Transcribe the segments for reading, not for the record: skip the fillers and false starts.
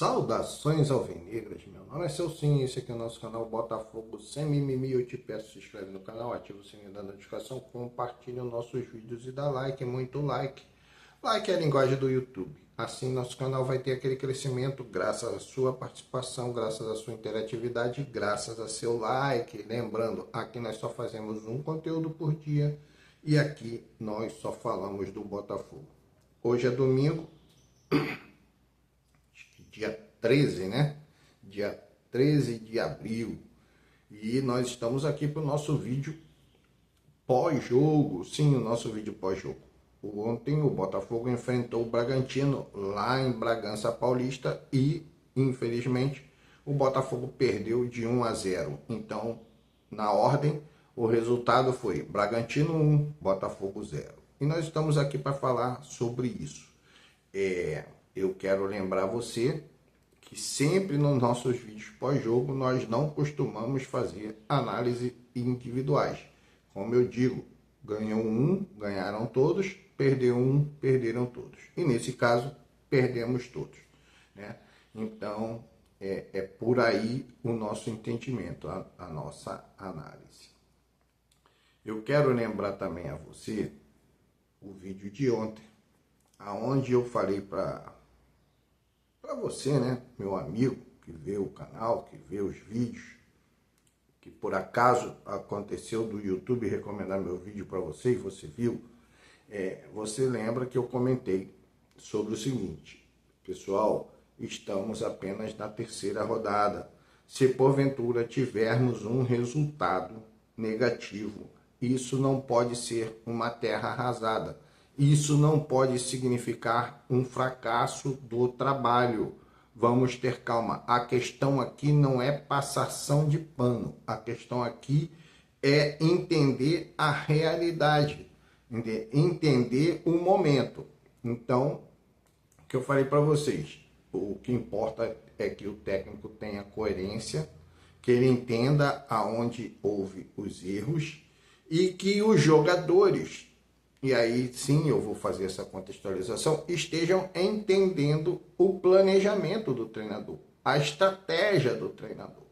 Saudações alvinegras, meu nome é Celcinho e esse aqui é o nosso canal Botafogo Sem Mimimi. Eu te peço, se inscreve no canal, ativa o sininho da notificação, compartilhe os nossos vídeos e dá like, muito like. Like é a linguagem do YouTube. Assim nosso canal vai ter aquele crescimento graças à sua participação, graças à sua interatividade, graças a seu like. Lembrando, aqui nós só fazemos um conteúdo por dia e aqui nós só falamos do Botafogo. Hoje é domingo, dia 13, né? Dia 13 de abril. E nós estamos aqui para o nosso vídeo pós-jogo. Sim, o nosso vídeo pós-jogo. Ontem o Botafogo enfrentou o Bragantino lá em Bragança Paulista e, infelizmente, o Botafogo perdeu de 1-0. Então, na ordem, o resultado foi Bragantino 1, Botafogo 0. E nós estamos aqui para falar sobre isso. Eu quero lembrar você que sempre nos nossos vídeos pós-jogo nós não costumamos fazer análise individuais. Como eu digo, ganhou um, ganharam todos, perdeu um, perderam todos. E nesse caso, perdemos todos, né? Então, é por aí o nosso entendimento, a nossa análise. Eu quero lembrar também a você o vídeo de ontem, aonde eu falei para você, né, meu amigo que vê o canal, que vê os vídeos, que por acaso aconteceu do YouTube recomendar meu vídeo para você e você viu, você lembra que eu comentei sobre o seguinte: pessoal, estamos apenas na terceira rodada. Se porventura tivermos um resultado negativo, isso não pode ser uma terra arrasada. Isso não pode significar um fracasso do trabalho. Vamos ter calma. A questão aqui não é passação de pano. A questão aqui é entender a realidade, entender o momento. Então, o que eu falei para vocês, o que importa é que o técnico tenha coerência, que ele entenda aonde houve os erros e que os jogadores, e aí sim eu vou fazer essa contextualização, estejam entendendo o planejamento do treinador, a estratégia do treinador.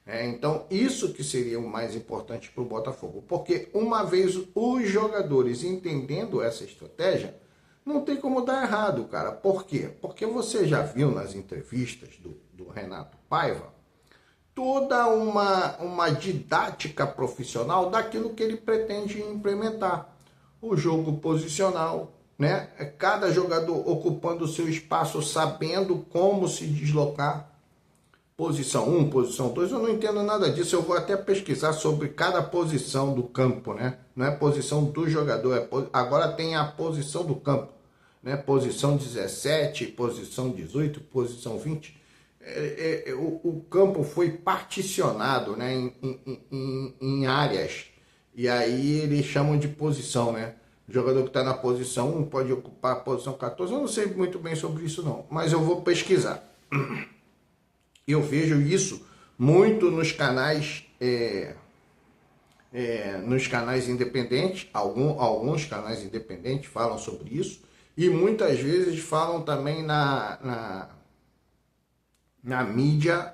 Então isso que seria o mais importante para o Botafogo, porque uma vez os jogadores entendendo essa estratégia, não tem como dar errado, cara. Por quê? Porque você já viu nas entrevistas do Renato Paiva toda uma didática profissional daquilo que ele pretende implementar. O jogo posicional, né? Cada jogador ocupando o seu espaço, sabendo como se deslocar. Posição 1, posição 2, eu não entendo nada disso. Eu vou até pesquisar sobre cada posição do campo, né? Não é posição do jogador, agora tem a posição do campo, né? Posição 17, posição 18, posição 20. O campo foi particionado, né, em áreas. E aí eles chamam de posição, né? O jogador que está na posição 1 pode ocupar a posição 14. Eu não sei muito bem sobre isso não, mas eu vou pesquisar. Eu vejo isso muito nos canais, nos canais independentes. Alguns canais independentes falam sobre isso. E muitas vezes falam também na mídia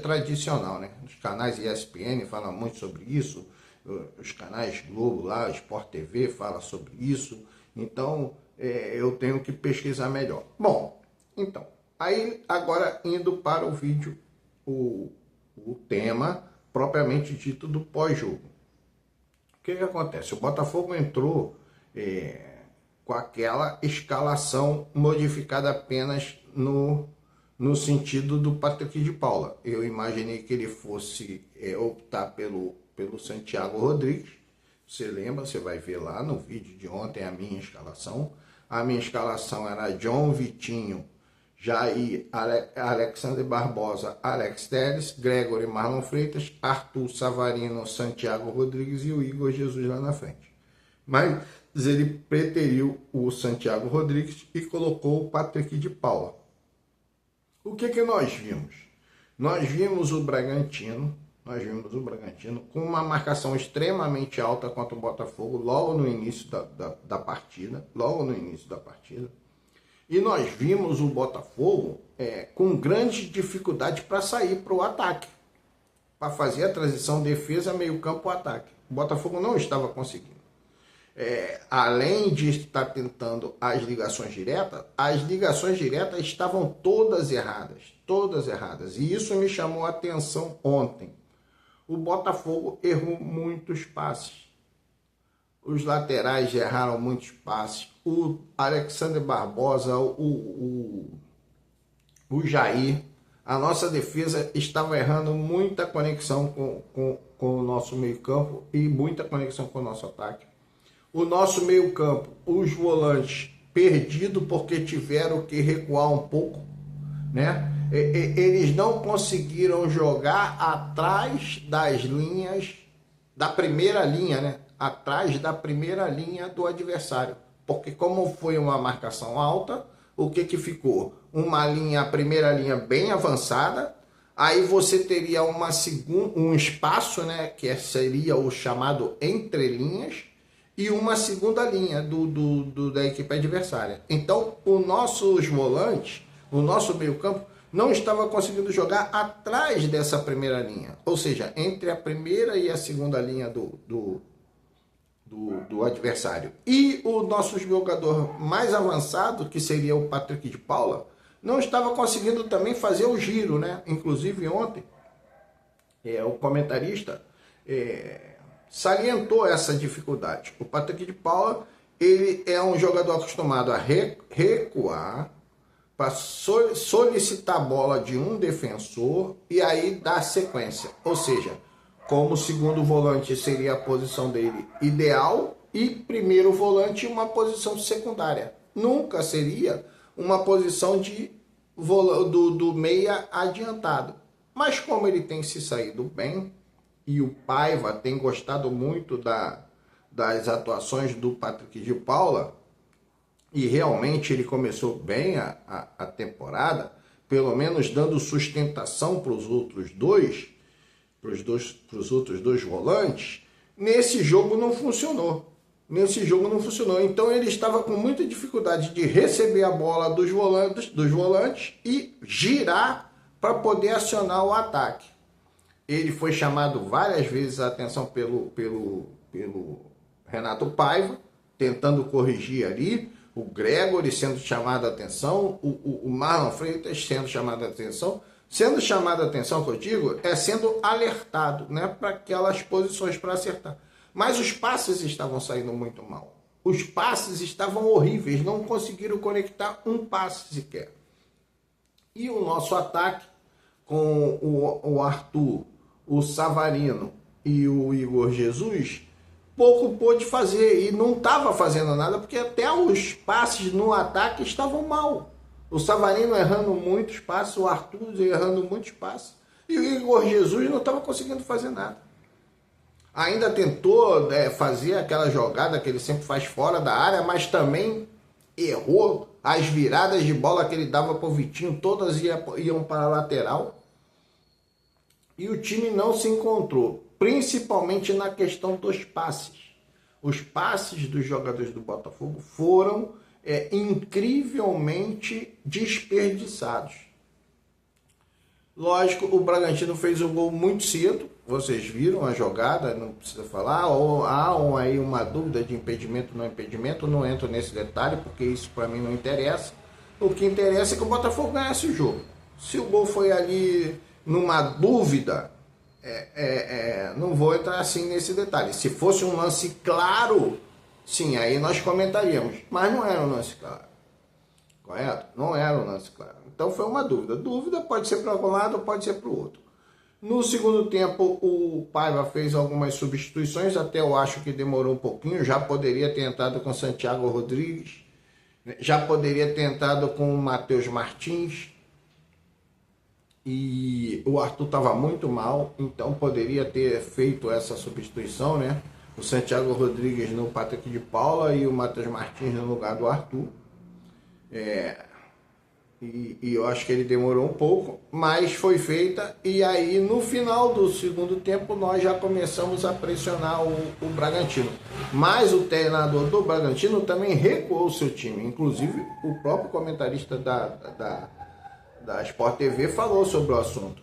tradicional, né? Os canais ESPN falam muito sobre isso, os canais Globo lá, Sport TV fala sobre isso. Então eu tenho que pesquisar melhor. Bom, então, aí agora indo para o vídeo, o tema propriamente dito do pós-jogo. O que acontece? O Botafogo entrou com aquela escalação modificada apenas no sentido do Patrick de Paula. Eu imaginei que ele fosse optar pelo Santiago Rodrigues. Você lembra, você vai ver lá no vídeo de ontem a minha escalação. A minha escalação era John, Vitinho, Jair, Alexander Barbosa, Alex Telles, Gregory, Marlon Freitas, Arthur, Savarino, Santiago Rodrigues e o Igor Jesus lá na frente. Mas ele preteriu o Santiago Rodrigues e colocou o Patrick de Paula. O que nós vimos? Nós vimos o Bragantino com uma marcação extremamente alta contra o Botafogo logo no início da partida. E nós vimos o Botafogo com grande dificuldade para sair para o ataque, para fazer a transição defesa, meio campo, ataque. O Botafogo não estava conseguindo. Além de estar tentando as ligações diretas estavam todas erradas. E isso me chamou a atenção ontem. O Botafogo errou muitos passes. Os laterais erraram muitos passes. O Alexander Barbosa, o Jair, a nossa defesa estava errando muita conexão com o nosso meio-campo e muita conexão com o nosso ataque. O nosso meio-campo, os volantes perdidos porque tiveram que recuar um pouco, né? Eles não conseguiram jogar atrás das linhas, da primeira linha, né? Atrás da primeira linha do adversário. Porque como foi uma marcação alta, o que ficou? A primeira linha bem avançada, aí você teria um espaço, né? Que seria o chamado entrelinhas, e uma segunda linha da equipe adversária. Então, os nossos volantes, o nosso meio-campo, não estava conseguindo jogar atrás dessa primeira linha. Ou seja, entre a primeira e a segunda linha do adversário. E o nosso jogador mais avançado, que seria o Patrick de Paula, não estava conseguindo também fazer o giro, né? Inclusive ontem, o comentarista salientou essa dificuldade. O Patrick de Paula, ele é um jogador acostumado a recuar para solicitar a bola de um defensor e aí dar sequência. Ou seja, como segundo volante seria a posição dele ideal e primeiro volante uma posição secundária. Nunca seria uma posição do meia adiantado. Mas como ele tem se saído bem, e o Paiva tem gostado muito das atuações do Patrick de Paula, e realmente ele começou bem a temporada, pelo menos dando sustentação para os outros dois volantes. Nesse jogo não funcionou. Então ele estava com muita dificuldade de receber a bola dos volantes e girar para poder acionar o ataque. Ele foi chamado várias vezes a atenção pelo Renato Paiva, tentando corrigir ali, o Gregory sendo chamado a atenção, o Marlon Freitas sendo chamado a atenção. Sendo chamado a atenção, que eu digo, sendo alertado, né, para aquelas posições para acertar. Mas os passes estavam saindo muito mal. Os passes estavam horríveis, não conseguiram conectar um passe sequer. E o nosso ataque, com o Arthur, o Savarino e o Igor Jesus, pouco pôde fazer e não estava fazendo nada porque até os passes no ataque estavam mal. O Savarino errando muitos passes, o Arthur errando muitos passes e o Igor Jesus não estava conseguindo fazer nada. Ainda tentou fazer aquela jogada que ele sempre faz fora da área, mas também errou. As viradas de bola que ele dava para o Vitinho, todas iam para a lateral. E o time não se encontrou, principalmente na questão dos passes. Os passes dos jogadores do Botafogo foram incrivelmente desperdiçados. Lógico, o Bragantino fez um gol muito cedo, vocês viram a jogada, não precisa falar, ou há aí uma dúvida de impedimento ou não impedimento, não entro nesse detalhe, porque isso para mim não interessa. O que interessa é que o Botafogo ganhasse o jogo. Se o gol foi ali numa dúvida, não vou entrar assim nesse detalhe. Se fosse um lance claro, sim, aí nós comentaríamos, mas não era um lance claro, correto? Não era um lance claro. Então foi uma dúvida. Dúvida pode ser para um lado ou pode ser para o outro. No segundo tempo, o Paiva fez algumas substituições, até eu acho que demorou um pouquinho, já poderia ter entrado com Santiago Rodrigues, já poderia ter entrado com o Matheus Martins, e o Arthur estava muito mal, então poderia ter feito essa substituição, né? O Santiago Rodrigues no Patrick de Paula e o Matheus Martins no lugar do Arthur. E eu acho que ele demorou um pouco, mas foi feita. E aí, no final do segundo tempo, nós já começamos a pressionar o Bragantino. Mas o treinador do Bragantino também recuou o seu time. Inclusive, o próprio comentarista da Sport TV falou sobre o assunto.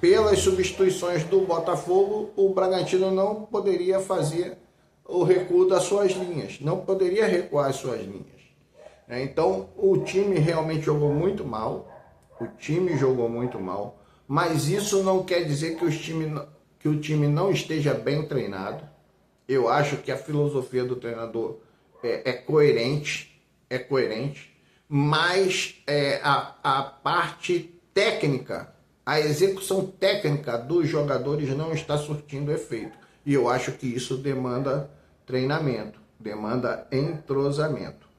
Pelas substituições do Botafogo, o Bragantino não poderia fazer o recuo das suas linhas. Não poderia recuar as suas linhas. Então, o time realmente jogou muito mal. O time jogou muito mal. Mas isso não quer dizer que o time não esteja bem treinado. Eu acho que a filosofia do treinador é coerente. É coerente. Mas a parte técnica, a execução técnica dos jogadores não está surtindo efeito. E eu acho que isso demanda treinamento. Demanda entrosamento.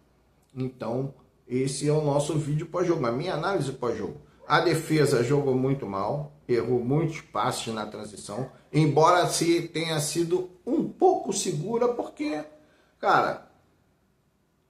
Então, esse é o nosso vídeo pós-jogo, a minha análise pós-jogo. A defesa jogou muito mal, errou muitos passes na transição, embora se tenha sido um pouco segura, porque, cara,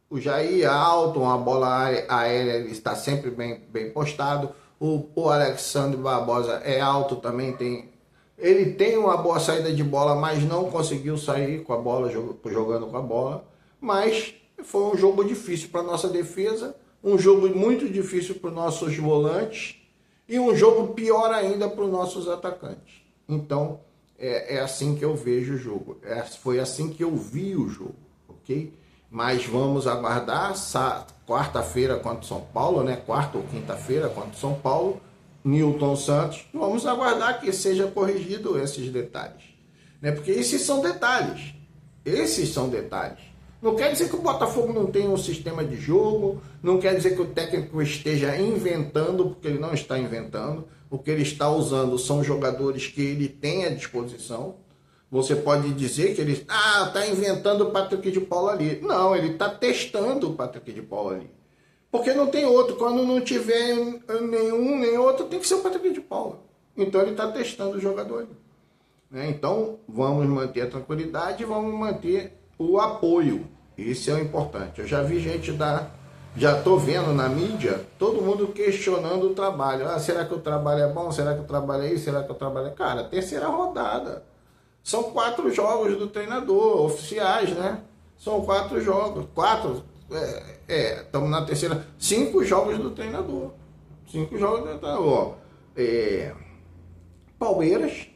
o Jair alto, uma bola aérea, ele está sempre bem postado. O Alexandre Barbosa é alto também, ele tem uma boa saída de bola, mas não conseguiu sair com a bola, jogando com a bola. Mas foi um jogo difícil para a nossa defesa, um jogo muito difícil para os nossos volantes e um jogo pior ainda para os nossos atacantes. Então, é assim que eu vejo o jogo. Foi assim que eu vi o jogo, ok? Mas vamos aguardar quarta-feira contra o São Paulo, né? Quarta ou quinta-feira contra o São Paulo, Nilton Santos. Vamos aguardar que seja corrigido esses detalhes, né? Porque esses são detalhes. Esses são detalhes. Não quer dizer que o Botafogo não tenha um sistema de jogo, não quer dizer que o técnico esteja inventando, porque ele não está inventando. O que ele está usando são jogadores que ele tem à disposição. Você pode dizer que ele está inventando o Patrick de Paula ali. Não, ele está testando o Patrick de Paula ali. Porque não tem outro. Quando não tiver nenhum nem outro, tem que ser o Patrick de Paula. Então ele está testando o jogador ali, né? Então vamos manter a tranquilidade e vamos manter o apoio. Isso é o importante. Eu já vi gente já estou vendo na mídia, todo mundo questionando o trabalho. Será que o trabalho é bom? Será que o trabalho é isso? Será que o trabalho é... Cara, terceira rodada. São 4 jogos do treinador, oficiais, né? São 4 jogos. 4, estamos na terceira. 5 jogos do treinador. 5 jogos do treinador. Palmeiras,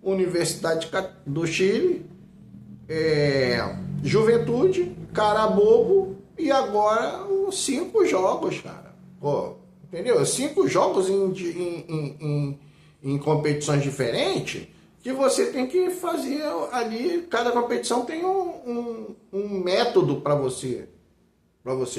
Universidade do Chile, Juventude, Carabobo e agora 5 jogos, cara. Entendeu? 5 jogos em competições diferentes que você tem que fazer ali. Cada competição tem um método para você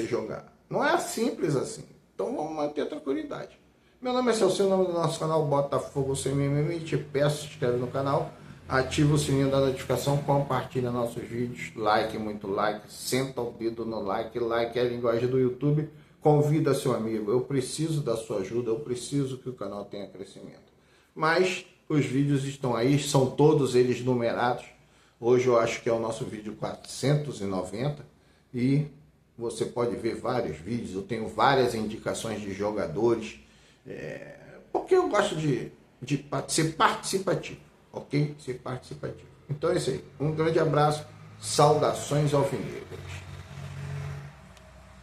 jogar. Não é simples assim. Então vamos manter a tranquilidade. Meu nome é Celso, o nome do nosso canal Botafogo Sem Mimimi. Te peço, se inscreve no canal, ativa o sininho da notificação, compartilha nossos vídeos, like, muito like, senta o dedo no like, like é a linguagem do YouTube, convida seu amigo. Eu preciso da sua ajuda, eu preciso que o canal tenha crescimento. Mas os vídeos estão aí, são todos eles numerados. Hoje eu acho que é o nosso vídeo 490 e você pode ver vários vídeos. Eu tenho várias indicações de jogadores, porque eu gosto de ser participativo, ok? Ser participativo. Então é isso aí. Um grande abraço, saudações alvinegras.